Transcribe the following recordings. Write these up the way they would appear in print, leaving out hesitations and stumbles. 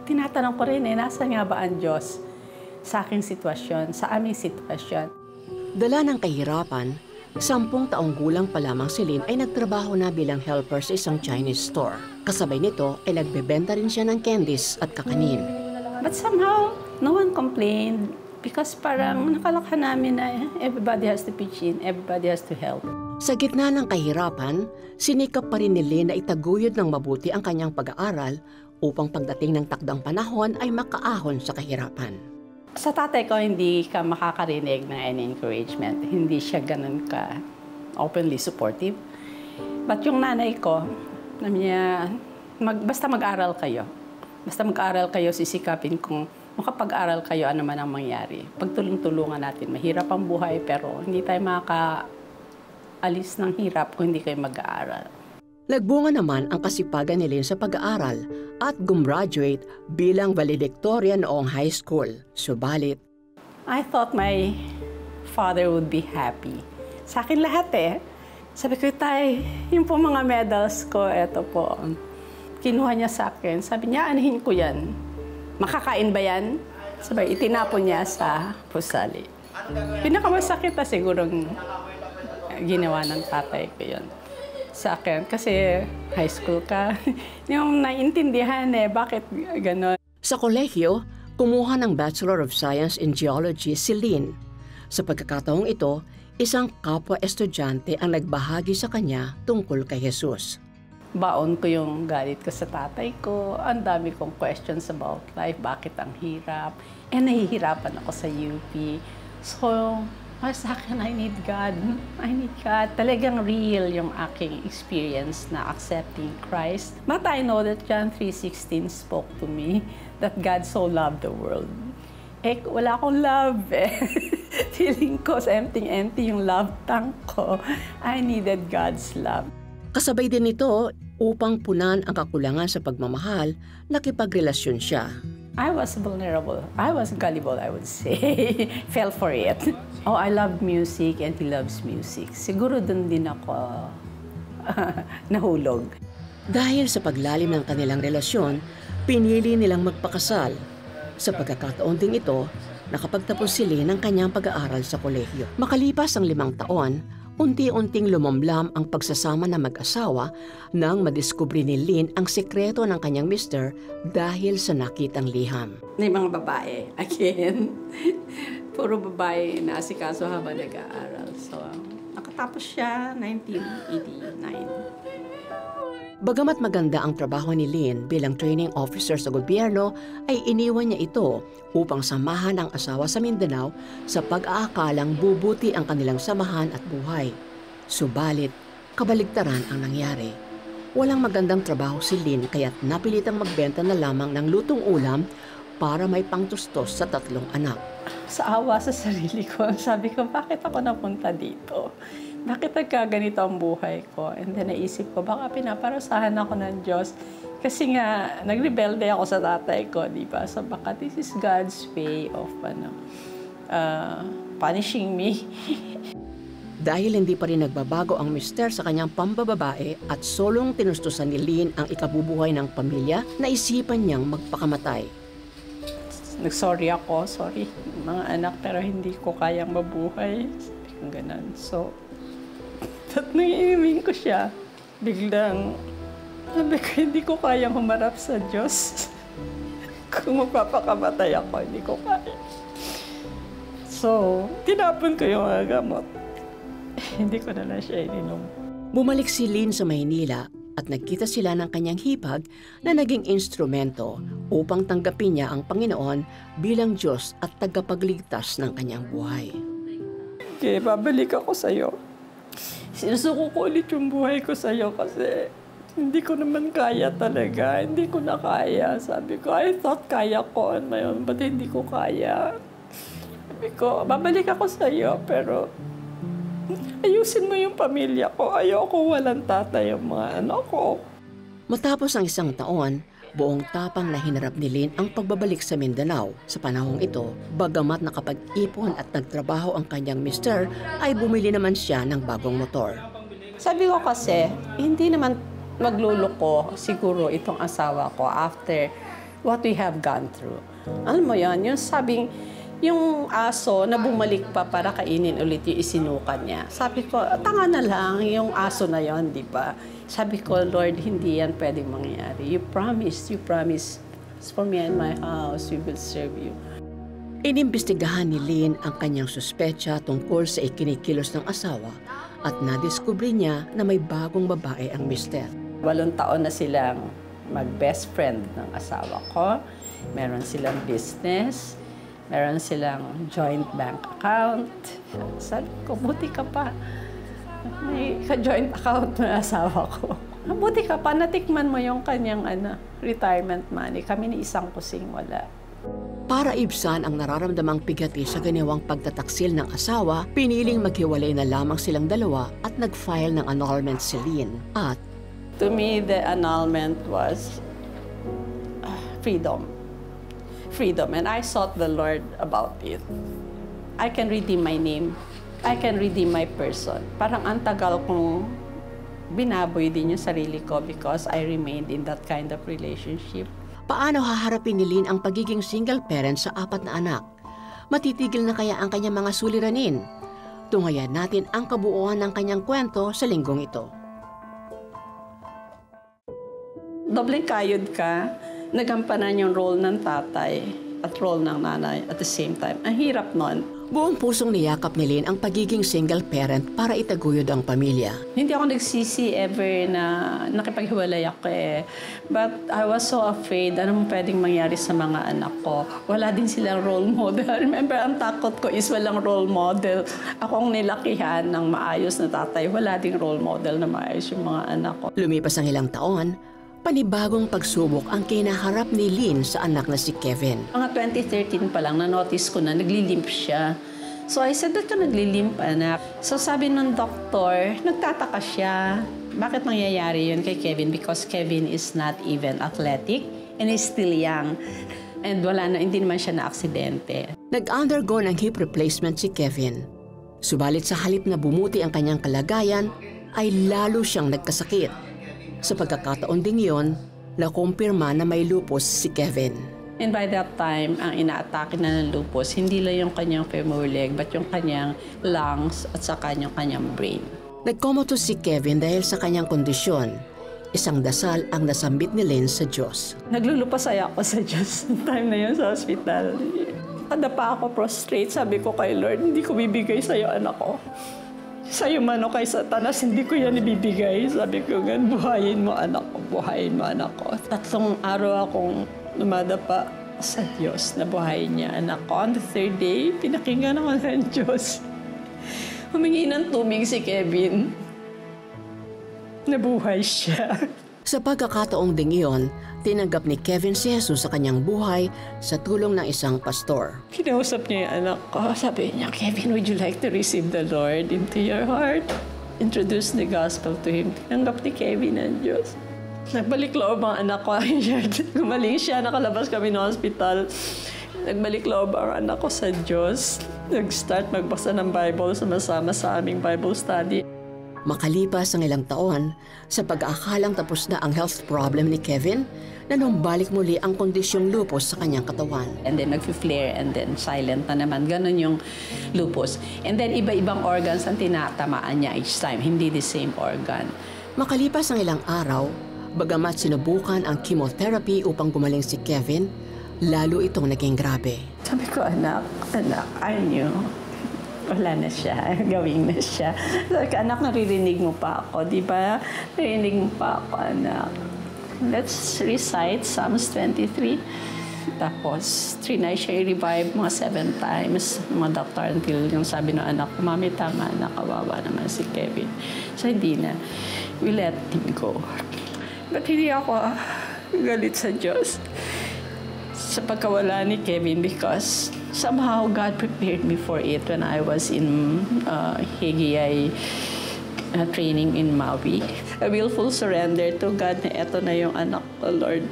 tinatanong ko rin nasaan nga ba ang Diyos sa aking sitwasyon, sa aming sitwasyon. Dala ng kahirapan, 10 taong gulang pa lamang si Lynn ay nagtrabaho na bilang helper sa isang Chinese store. Kasabay nito ay nagbebenta rin siya ng candies at kakanin. But somehow, no one complained because parang nakalakha namin na everybody has to pitch in, everybody has to help. Sa gitna ng kahirapan, sinikap pa rin ni Lynn na itaguyod ng mabuti ang kanyang pag-aaral upang pagdating ng takdang panahon ay makaahon sa kahirapan. Sa tatay ko, hindi ka makakarinig ng any encouragement. Hindi siya ganun ka openly supportive. But yung nanay ko, niya, basta mag-aral kayo. Basta mag-aral kayo, sisikapin kung makapag-aral kayo, ano man ang mangyari. Pagtulong-tulungan natin. Mahirap ang buhay, pero hindi tayo makaalis ng hirap kung hindi kayo mag-aaral. Nagbunga naman ang kasipagan ni Lynn sa pag-aaral at gumraduate bilang valedictorian noong high school. Subalit, I thought my father would be happy. Sa akin lahat Sabi ko, tay, yung po mga medals ko, eto po. Kinuha niya sa akin. Sabi niya, anahin ko yan. Makakain ba yan? Sabi, itinapon niya sa pusali. Pinakamasakit na sigurong ginawa ng tatay ko yun sa akin. Kasi high school ka. Yung naiintindihan bakit gano'n. Sa kolehiyo, kumuha ng Bachelor of Science in Geology si Lynn. Sa pagkakataong ito, isang kapwa-estudyante ang nagbahagi sa kanya tungkol kay Jesus. Baon ko yung galit ko sa tatay ko. Ang dami kong questions about life. Bakit ang hirap? Nahihirapan ako sa UP. So, sa akin, I need God. I need God. Talagang real yung aking experience na accepting Christ. But I know that John 3:16 spoke to me that God so loved the world. Wala akong love Feeling ko empty yung love tank ko. I needed God's love. Kasabay din nito, upang punan ang kakulangan sa pagmamahal, nakipagrelasyon siya. I was vulnerable. I was gullible, I would say. Fell for it. Oh, I love music and he loves music. Siguro dun din ako nahulog. Dahil sa paglalim ng kanilang relasyon, pinili nilang magpakasal. Sa pagkakataon ding ito, nakapagtapos si Lynn ng kanyang pag-aaral sa kolehiyo. Makalipas ang 5 taon, unti-unting lumamlam ang pagsasama ng mag-asawa nang madiskubre ni Lynn ang sekreto ng kanyang mister dahil sa nakitang liham. May mga babae, again. Puro babae na asikaso habang nag-aaral. So, nakatapos siya 1989. Bagamat maganda ang trabaho ni Lynn bilang training officer sa gobyerno, ay iniwan niya ito upang samahan ang asawa sa Mindanao sa pag-aakalang bubuti ang kanilang samahan at buhay. Subalit, kabaligtaran ang nangyari. Walang magandang trabaho si Lynn kaya't napilitang magbenta na lamang ng lutong ulam para may pangtustos sa 3 anak. Sa awa sa sarili ko, sabi ko, bakit ako napunta dito? Bakit nagkaganito ang buhay ko? And then naisip ko, baka pinaparusahan ako ng Diyos. Kasi nga, nagrebelde ako sa tatay ko, di ba? So baka this is God's way of punishing me. Dahil hindi pa rin nagbabago ang mister sa kanyang pambababae at solong tinustusan ni Lynn ang ikabubuhay ng pamilya, naisipan niyang magpakamatay. Nag-sorry ako, sorry mga anak, pero hindi ko kayang mabuhay. Sabi ganun. So, at nangiimin ko siya. Biglang, sabi ko, hindi ko kayang humarap sa Diyos. Kung magpapakamatay ako, hindi ko kaya. So, tinapon ko yung mga gamot. Hindi ko na lang siya ininom. Bumalik si Lynn sa Maynila at nagkita sila ng kanyang hipag na naging instrumento upang tanggapin niya ang Panginoon bilang Diyos at tagapagligtas ng kanyang buhay. Okay, babalik ako sa'yo. Sinusuko ko ulit yung buhay ko sa'yo kasi hindi ko naman kaya talaga. Hindi ko na kaya. Sabi ko, I thought kaya ko on my own, but hindi ko kaya. Sabi ko, babalik ako sa'yo, pero ayusin mo yung pamilya ko. Ayoko walang tatay yung mga anak ko. Matapos ang 1 taon, buong tapang na hinarap ni Lynn ang pagbabalik sa Mindanao. Sa panahong ito, bagamat nakapag-ipon at nagtrabaho ang kanyang mister, ay bumili naman siya ng bagong motor. Sabi ko kasi, hindi naman magluluko siguro itong asawa ko after what we have gone through. Alam mo yan, yung sabing, yung aso na bumalik pa para kainin ulit yung isinukan niya. Sabi ko, tanga na lang yung aso na yon, di ba? Sabi ko, Lord, hindi yan pwedeng mangyari. You promise, for me and my house, we will serve you. Inimbestigahan ni Lynn ang kanyang suspecha tungkol sa ikinikilos ng asawa at nadiskubre niya na may bagong babae ang mister. 8 taon na silang mag-best friend ng asawa ko. Meron silang business. Meron silang joint bank account. Sabi ko, buti ka pa. May ka-joint account na asawa ko. Buti ka pa, natikman mo yung kanyang retirement money. Kami ni isang kusing wala. Para ibsan ang nararamdamang pigati sa ginawang pagtataksil ng asawa, piniling maghiwalay na lamang silang dalawa at nag-file ng annulment si Lynn. At to me, the annulment was freedom. Freedom. And I sought the Lord about it. I can redeem my name. I can redeem my person. Parang ang tagal kong binaboy din yung sarili ko because I remained in that kind of relationship. paano haharapin ni Lynn ang pagiging single parent sa 4 na anak? Matitigil na kaya ang kanyang mga suliranin? Tungayan natin ang kabuuan ng kanyang kwento sa linggong ito. Dobleng kayod ka, nagampanan yung role ng tatay at role ng nanay at the same time. Ang hirap nun. Buong pusong niyakap ni Lynn ang pagiging single parent para itaguyod ang pamilya. Hindi ako nagsisi ever na nakipaghiwalay ako eh. But I was so afraid, anong pwedeng mangyari sa mga anak ko. Wala din silang role model. Remember, ang takot ko is walang role model. Akong nilakihan ng maayos na tatay. Wala ding role model na maayos yung mga anak ko. Lumipas ang ilang taon, panibagong pagsubok ang kinaharap ni Lynn sa anak na si Kevin. Mga 2013 pa lang, na-notice ko na naglilimp siya. So I said, ba't ka naglilimp, anak? So sabi ng doktor, nagtataka siya. Bakit nangyayari yun kay Kevin? Because Kevin is not even athletic and is still young. And hindi naman siya na-aksidente. Nag-undergo ng hip replacement si Kevin. Subalit sa halip na bumuti ang kanyang kalagayan, ay lalo siyang nagkasakit. Sa pagkakataon ding yon, nakumpirma na may lupus si Kevin. And by that time, ang inaatake na ng lupus, hindi lang yung kanyang femoral leg, but yung kanyang lungs at saka yung kanyang brain. Nagkomatos si Kevin dahil sa kanyang kondisyon. Isang dasal ang nasambit ni Lynn sa Diyos. Naglulupasay ako sa Diyos time na yun sa hospital. Kada pa ako prostrate, sabi ko kay Lord, hindi ko bibigay sa'yo anak ko. Sa'yo man o kay Satanas, hindi ko yan ibibigay. Sabi ko, buhayin mo anak ko, buhayin mo anak ko. 3 araw akong lumadapa sa Diyos na buhayin niya anak ko. On the 3rd day, pinakinggan naman ng Diyos. Humingi ng tubig si Kevin. Nabuhay siya. Sa pagkakataong ding iyon, tinanggap ni Kevin si Jesus sa kanyang buhay sa tulong ng isang pastor. Kinausap niya yung anak ko. Sabi niya, Kevin, would you like to receive the Lord into your heart? Introduce the gospel to him. Tinanggap ni Kevin ang Diyos. Nagbalik loob ang anak ko. Gumaling siya, nakalabas kami ng hospital. Nagbalik loob ang anak ko sa Diyos. Nag-start magbasa ng Bible sama-sama sa aming Bible study. Makalipas ang ilang taon, sa pag-aakalang tapos na ang health problem ni Kevin, nanumbalik muli ang kondisyong lupus sa kanyang katawan. And then nag-flare and then silent na naman. Ganon yung lupus. And then iba-ibang organs ang tinatamaan niya each time. Hindi the same organ. Makalipas ang ilang araw, bagamat sinubukan ang chemotherapy upang gumaling si Kevin, lalo itong naging grabe. Sabi ko, anak, I knew. Wala na siya, gawin na siya. Sabi ko, anak, naririnig mo pa ako, di ba? Naririnig mo pa ako, anak. Let's recite Psalms 23. Tapos, trinay siya i-revive mga 7 times. Mga doctor until yung sabi ng anak ko, Mami, tama na, kawawa naman si Kevin. So, hindi na. We let him go. But hindi ako galit sa Diyos sa pagkawala ni Kevin because somehow God prepared me for it when I was in Haggai training in Maui. A willful surrender to God na eto na yung anak ko, Lord.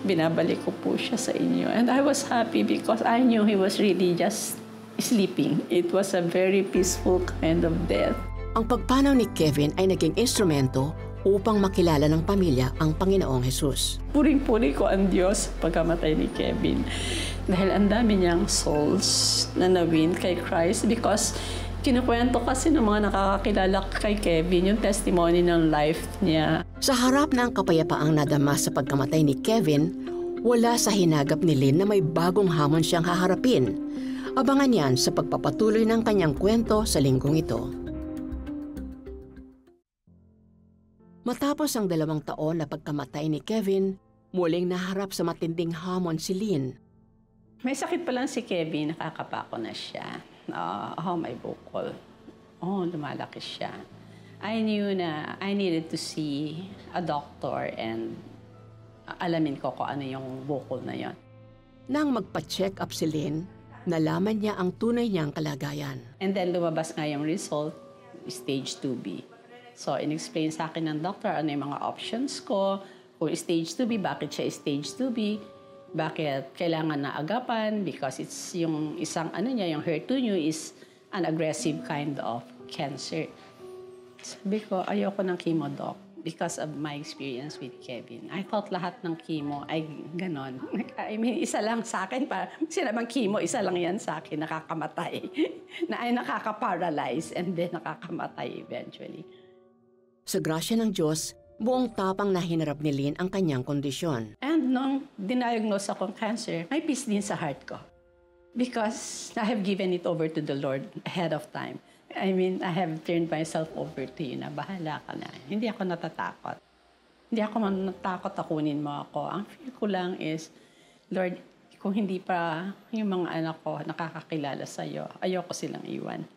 Binabalik ko po siya sa inyo. And I was happy because I knew he was really just sleeping. It was a very peaceful kind of death. Ang pagpanaw ni Kevin ay naging instrumento upang makilala ng pamilya ang Panginoong Hesus. Puring-puri ko ang Diyos pagkamatay ni Kevin. Dahil ang dami niyang souls na nawin kay Christ because kinukwento kasi ng mga nakakakilala kay Kevin yung testimony ng life niya. Sa harap ng kapayapaang nadama sa pagkamatay ni Kevin, wala sa hinagap ni Lynn na may bagong hamon siyang haharapin. Abangan yan sa pagpapatuloy ng kanyang kwento sa linggong ito. Matapos ang 2 taon na pagkamatay ni Kevin, muling naharap sa matinding hamon si Lynn. May sakit pa lang si Kevin, nakakapako na siya. May bukol. Lumalaki siya. I knew na I needed to see a doctor and alamin ko kung ano yung bukol na yon. Nang magpa-check up si Lynn, nalaman niya ang tunay niyang kalagayan. And then lumabas nga yung result, stage 2B. So, in-explain sa akin ng doctor ano yung mga options ko. Kung stage 2B, bakit siya stage 2B? Bakit kailangan na agapan? Because it's yung isang yung HER2 niyo is an aggressive kind of cancer. Sabi ko, ayoko ng chemo, doc. Because of my experience with Kevin. I thought lahat ng chemo ay ganon. I mean, isa lang sa akin. Sinabang chemo, isa lang yan sa akin, nakakamatay. Nakaka-paralyze and then nakakamatay eventually. Sa grasya ng Diyos, buong tapang na hinarap ni Lynn ang kanyang kondisyon. And nung diniagnose akong cancer, may peace din sa heart ko. Because I have given it over to the Lord ahead of time. I mean, I have turned myself over to you na bahala ka na. Hindi ako natatakot. Hindi ako natatakot akunin mo ako. Ang feel ko lang is, Lord, kung hindi pa yung mga anak ko nakakakilala sa'yo, ayoko silang iwan.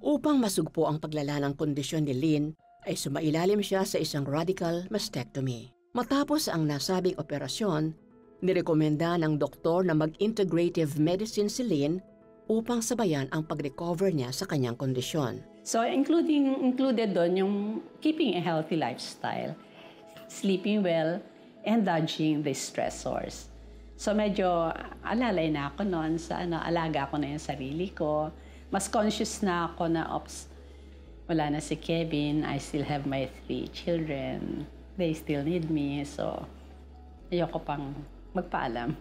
Upang masugpo ang paglala ng kondisyon ni Lynn, ay sumailalim siya sa isang radical mastectomy. Matapos ang nasabing operasyon, nirekomenda ng doktor na mag-integrative medicine si Lynn upang sabayan ang pag-recover niya sa kanyang kondisyon. So included doon yung keeping a healthy lifestyle, sleeping well, and dodging the stressors. So medyo alalay na ako noon sa alaga ko na yung sarili ko. Mas conscious na ako na, wala na si Kevin, I still have my 3 children. They still need me, so ayoko pang magpaalam.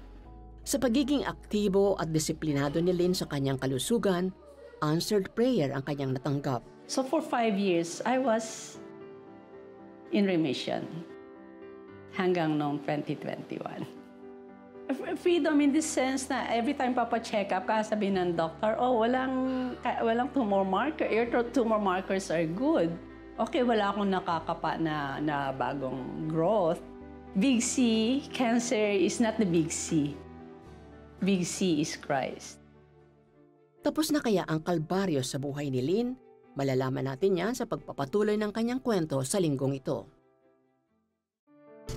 Sa pagiging aktibo at disiplinado ni Lynn sa kanyang kalusugan, answered prayer ang kanyang natanggap. So for 5 years, I was in remission hanggang noong 2021. Freedom in the sense na every time papa-check up, sabi ng doctor, walang tumor marker. Your tumor markers are good. Okay, wala akong nakakapa na bagong growth. Big C, cancer is not the big C. Big C is Christ. Tapos na kaya ang kalbaryo sa buhay ni Lynn? Malalaman natin yan sa pagpapatuloy ng kanyang kwento sa linggong ito.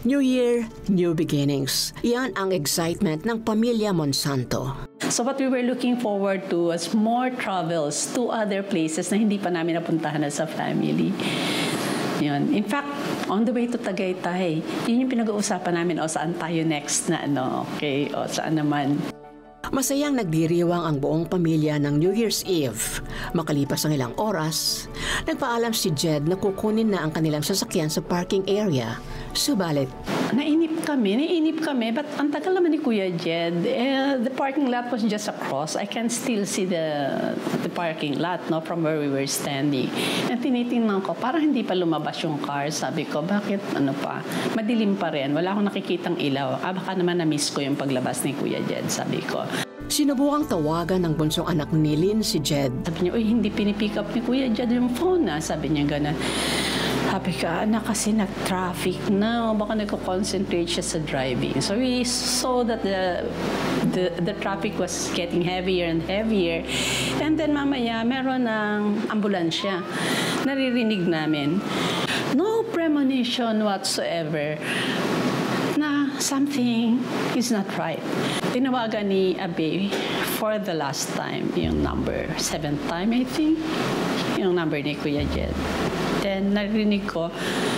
New Year, New Beginnings. Yan ang excitement ng pamilya Monsanto. So what we were looking forward to was more travels to other places na hindi pa namin napuntahan as a family. Yun. In fact, on the way to Tagaytay, yun yung pinag-uusapan namin, saan tayo next na okay, saan naman. Masayang nagdiriwang ang buong pamilya ng New Year's Eve. Makalipas ang ilang oras, nagpaalam si Jed na kukunin na ang kanilang sasakyan sa parking area. Subalit, Nainip kami, but ang tagal naman ni Kuya Jed. The parking lot was just across. I can still see the parking lot from where we were standing. And tinitingnan ko, parang hindi pa lumabas yung car. Sabi ko, bakit pa? Madilim pa rin. Wala akong nakikitang ilaw. Baka naman na-miss ko yung paglabas ni Kuya Jed, sabi ko. sinubukang tawagan ng bunsong anak ni Lynn si Jed. Sabi niya, hindi pinipick up ni Kuya Jed yung phone na. Sabi niya gano'n. Sabi ka, anak, kasi nag-traffic na. Baka nagko-concentrate siya sa driving. So we saw that the traffic was getting heavier and heavier. And then mamaya, meron ng ambulansya. Naririnig namin. No premonition whatsoever na something is not right. Tinawagan ni Abe for the last time, yung number, 7th time, I think, yung number ni Kuya Jed. Then, narinig ko,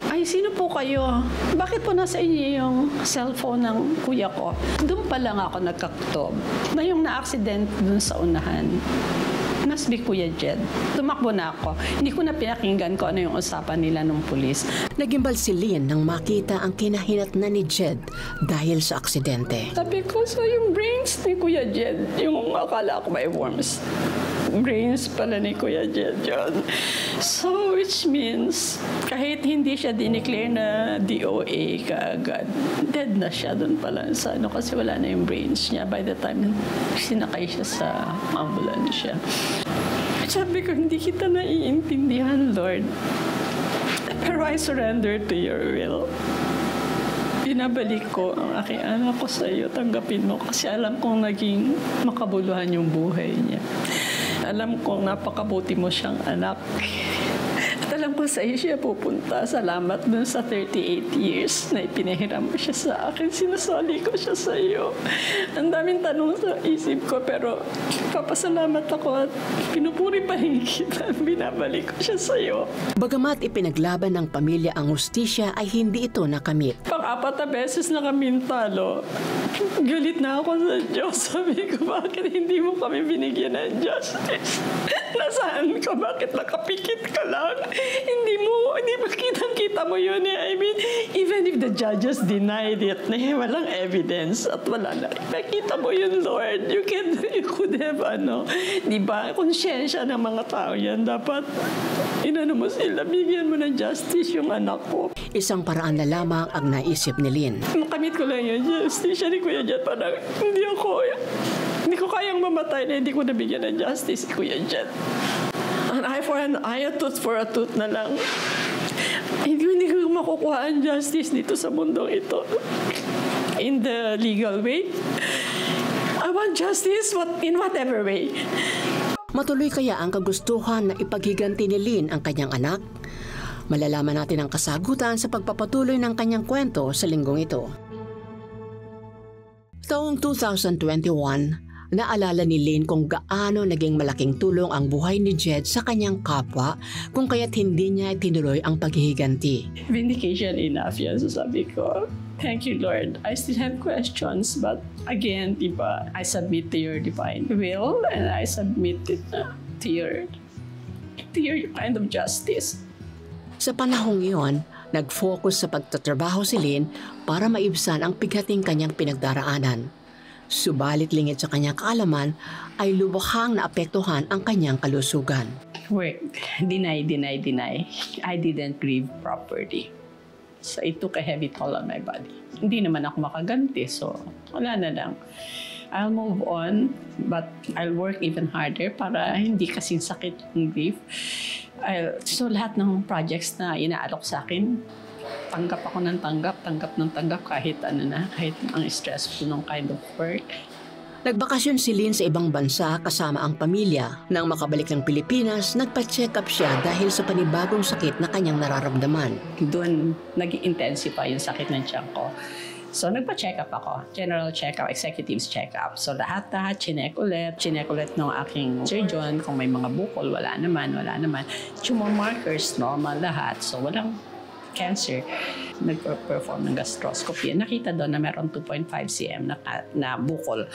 ay, Ay, sino po kayo? Bakit po nasa inyo yung cellphone ng kuya ko? Doon pa lang ako nagkaktob na yung na-accident dun sa unahan. Must be Kuya Jed. Tumakbo na ako. Hindi ko na pinakinggan ko ano yung usapan nila ng pulis. Nagimbal si Lynn nang makita ang kinahinatnan ni Jed dahil sa aksidente. Sabi ko, so yung brains ni Kuya Jed, yung akala ko may worms. Brains pala ni Kuya Jed yun. So, which means, kahit hindi siya dineclare na DOA kaagad, dead na siya doon pala sa ano kasi wala na yung brains niya by the time sinakay siya sa ambulansya. Sabi ko, hindi kita naiintindihan, Lord. Pero I surrender to your will. Binabalik ko ang aking anak ko sa iyo. Tanggapin mo kasi alam kong naging makabuluhan yung buhay niya. Alam kong napakabuti mo siyang anak. At alam ko sa iyo siya pupunta. Salamat dun sa 38 years na ipinahiram mo siya sa akin. Sinasali ko siya sa iyo. Ang daming tanong sa isip ko pero papasalamat ako at pinupuri pa rin kita. Binabalik ko siya sa iyo. Bagamat ipinaglaban ng pamilya ang hustisya ay hindi ito nakamit. Pang-apat na beses na kami talo. Galit na ako sa Diyos. Sabi ko, bakit hindi mo kami binigyan ng justice? Nasaan ka? Bakit nakapikit ka lang? Hindi ba kitang-kita mo yun eh. I mean, even if the judges denied it, walang evidence at wala na. Nakita mo yun, Lord. You could have, di ba, konsyensya ng mga tao yan. Dapat, mo sila, bigyan mo ng justice yung anak ko. Isang paraan na lamang ang naisip ni Lynn. Makamit ko lang yung justice. Siya ni Kuya Jet, parang hindi ko kayang mamatay na hindi ko nabigyan ng justice si Kuya Jet. An eye for an eye, a tooth for a tooth na lang. Hindi ko makukuha ang justice dito sa mundong ito. In the legal way. I want justice in whatever way. Matuloy kaya ang kagustuhan na ipaghiganti ni Lynn ang kanyang anak? Malalaman natin ang kasagutan sa pagpapatuloy ng kanyang kwento sa linggong ito. Taong 2021, naalala ni Lynn kung gaano naging malaking tulong ang buhay ni Jed sa kanyang kapwa kung kaya't hindi niya tinuloy ang paghihiganti. Vindication enough yan. So sabi ko, thank you, Lord. I still have questions, but again, diba, I submit to your divine will and I submit it to your kind of justice. Sa panahong iyon, nag-focus sa pagtatrabaho si Lynn para maibsan ang pighating kanyang pinagdaraanan. Subalit lingid sa kanyang kaalaman ay lubhang naapektuhan ang kanyang kalusugan. Work. Deny. I didn't grieve properly. So it took a heavy toll on my body. Hindi naman ako makaganti, so wala na lang. I'll move on, but I'll work even harder para hindi kasing sakit yung grief. So lahat ng projects na inaalok sa akin, tanggap ako ng tanggap kahit kahit ang stressful ng kind of work. Nagbakasyon si Lynn sa ibang bansa kasama ang pamilya. Nang makabalik ng Pilipinas, nagpa-check up siya dahil sa panibagong sakit na kanyang nararamdaman. Doon nag-intensify yung sakit ng tiyan ko. So, nagpa-check up ako. General check-up, executives check-up. So, lahat chinek ulit ng aking surgeon. Kung may mga bukol, wala naman. Tumor markers, normal lahat. So, walang cancer. Nag-perform ng gastroscopy. Nakita doon na meron 2.5 cm na bukol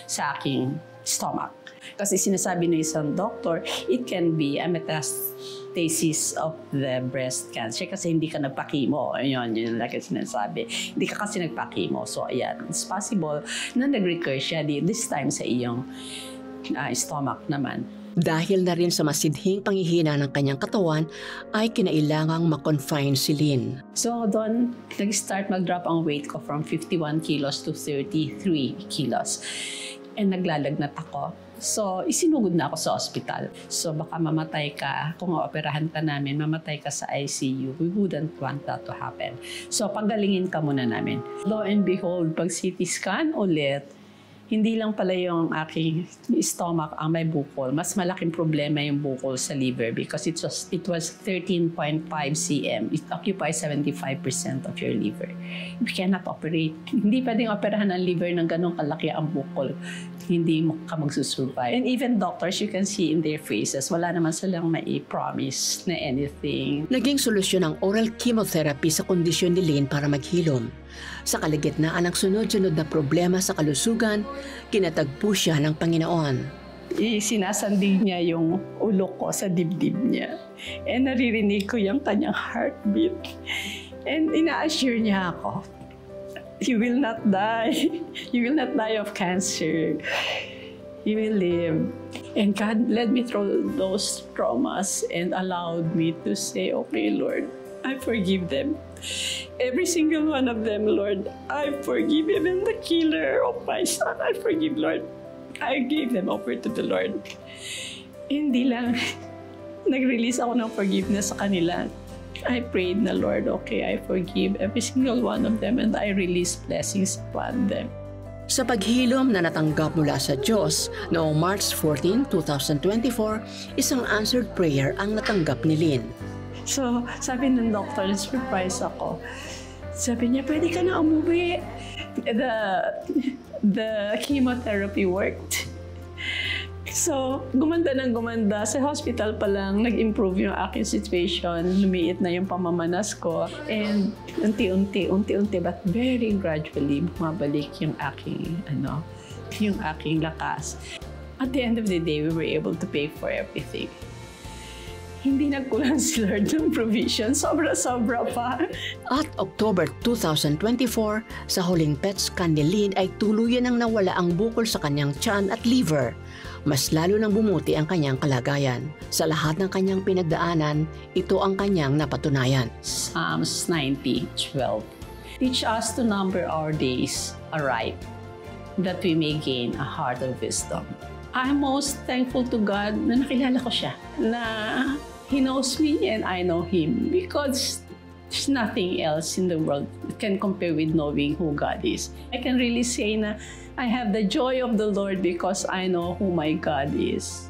sa aking stomach. Kasi sinasabi ng isang doctor, it can be a metastasis of the breast cancer kasi hindi ka nagpa-chemo. Yun like sinasabi. Hindi ka kasi nagpa-chemo. So, ayan, it's possible na nag-recur siya this time sa iyong stomach naman. Dahil na rin sa masidhing panghihina ng kanyang katawan, ay kinailangang ma-confine si Lynn. So doon, nag-start mag-drop ang weight ko from 51 kilos to 33 kilos. And naglalagnat ako. So, isinugod na ako sa ospital. So, baka mamatay ka, kung operahan ka namin, mamatay ka sa ICU. We wouldn't want that to happen. So, panggalingin ka muna namin. Lo and behold, pag CT scan ulit, hindi lang pala yung aking stomach ang may bukol. Mas malaking problema yung bukol sa liver because it was 13.5 cm. It occupies 75% of your liver. You cannot operate. Hindi pwedeng operahan ng liver ng ganong kalaki ang bukol. Hindi mo ka magsusurvive. And even doctors, you can see in their faces, wala naman silang mai-promise na anything. Naging solusyon ang oral chemotherapy sa kondisyon ni Lynn para maghilom. Sa kalagitnaan ng sunod-sunod na problema sa kalusugan, kinatagpo siya ng Panginoon. Sinasandig niya yung ulo ko sa dibdib niya. And naririnig ko yung kanyang heartbeat. And ina-assure niya ako, you will not die. You will not die of cancer. You will live. And God led me through those traumas and allowed me to say, okay, Lord, I forgive them. Every single one of them, Lord, I forgive. Even the killer of my son, I forgive, Lord. I gave them over to the Lord. Hindi lang nag-release ako ng forgiveness sa kanila. I prayed na, Lord, okay, I forgive every single one of them and I release blessings upon them. Sa paghilom na natanggap mula sa Diyos noong March 14, 2024, isang answered prayer ang natanggap ni Lynn. So, sabi ng doctor, surprise ako. Sabi niya, pwede ka na umuwi. The chemotherapy worked. So, gumanda ng gumanda. Sa hospital pa lang, nag-improve yung aking situation. Lumiit na yung pamamanas ko. And unti-unti, but very gradually, bumabalik yung aking lakas. At the end of the day, we were able to pay for everything. Hindi nagkulang si Lord ng provision. Sobra-sobra pa. At October 2024, sa huling PET scan ni Lynn ay tuluyan nang nawala ang bukol sa kanyang tiyan at liver. Mas lalo nang bumuti ang kanyang kalagayan. Sa lahat ng kanyang pinagdaanan, ito ang kanyang napatunayan. Psalms 90:12. Teach us to number our days aright, that we may gain a heart of wisdom. I'm most thankful to God na nakilala ko siya, na He knows me and I know Him, because there's nothing else in the world that can compare with knowing who God is. I can really say na I have the joy of the Lord because I know who my God is.